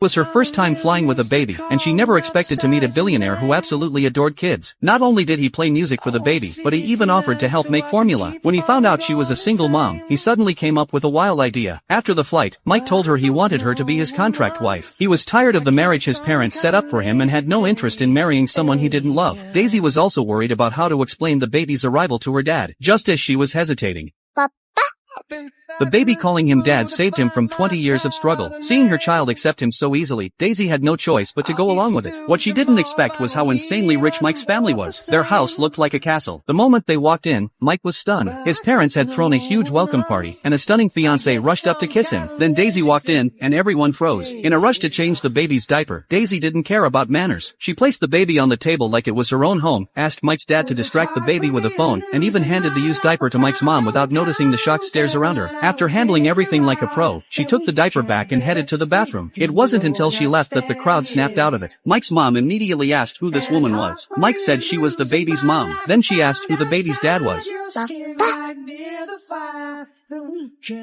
Was her first time flying with a baby, and she never expected to meet a billionaire who absolutely adored kids. Not only did he play music for the baby, but he even offered to help make formula. When he found out she was a single mom, he suddenly came up with a wild idea. After the flight, Mike told her he wanted her to be his contract wife. He was tired of the marriage his parents set up for him and had no interest in marrying someone he didn't love. Daisy was also worried about how to explain the baby's arrival to her dad, just as she was hesitating. The baby calling him dad saved him from 20 years of struggle. Seeing her child accept him so easily, Daisy had no choice but to go along with it. What she didn't expect was how insanely rich Mike's family was. Their house looked like a castle. The moment they walked in, Mike was stunned. His parents had thrown a huge welcome party, and a stunning fiancé rushed up to kiss him. Then Daisy walked in, and everyone froze. In a rush to change the baby's diaper, Daisy didn't care about manners. She placed the baby on the table like it was her own home, asked Mike's dad to distract the baby with a phone, and even handed the used diaper to Mike's mom without noticing the shocked stares around her. After handling everything like a pro, she took the diaper back and headed to the bathroom. It wasn't until she left that the crowd snapped out of it. Mike's mom immediately asked who this woman was. Mike said she was the baby's mom. Then she asked who the baby's dad was.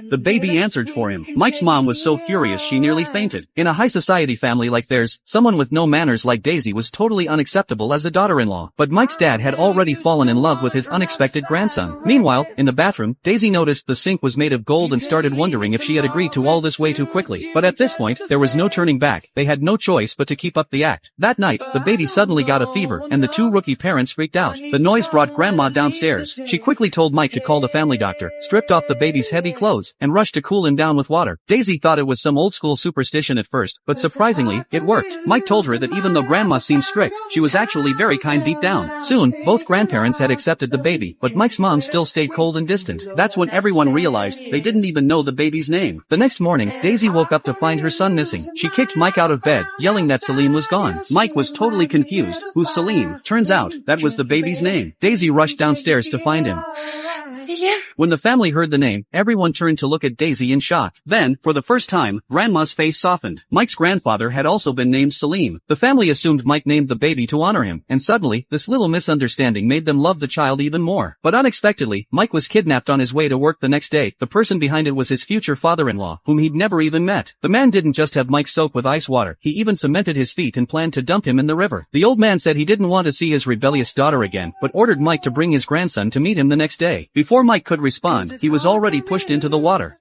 The baby answered for him. Mike's mom was so furious she nearly fainted. In a high society family like theirs, someone with no manners like Daisy was totally unacceptable as a daughter-in-law. But Mike's dad had already fallen in love with his unexpected grandson. Meanwhile, in the bathroom, Daisy noticed the sink was made of gold and started wondering if she had agreed to all this way too quickly. But at this point, there was no turning back. They had no choice but to keep up the act. That night, the baby suddenly got a fever, and the two rookie parents freaked out. The noise brought Grandma downstairs. She quickly told Mike to call the family doctor, stripped off the baby's heavy clothes, and rushed to cool him down with water. Daisy thought it was some old-school superstition at first, but surprisingly, it worked. Mike told her that even though Grandma seemed strict, she was actually very kind deep down. Soon, both grandparents had accepted the baby, but Mike's mom still stayed cold and distant. That's when everyone realized they didn't even know the baby's name. The next morning, Daisy woke up to find her son missing. She kicked Mike out of bed, yelling that Celine was gone. Mike was totally confused. Who's Celine? Turns out, that was the baby's name. Daisy rushed downstairs to find him. When the family heard the name, everyone turned to look at Daisy in shock. Then, for the first time, Grandma's face softened. Mike's grandfather had also been named Salim. The family assumed Mike named the baby to honor him, and suddenly, this little misunderstanding made them love the child even more. But unexpectedly, Mike was kidnapped on his way to work the next day. The person behind it was his future father-in-law, whom he'd never even met. The man didn't just have Mike soak with ice water, he even cemented his feet and planned to dump him in the river. The old man said he didn't want to see his rebellious daughter again, but ordered Mike to bring his grandson to meet him the next day. Before Mike could respond, he was already pushed into the water.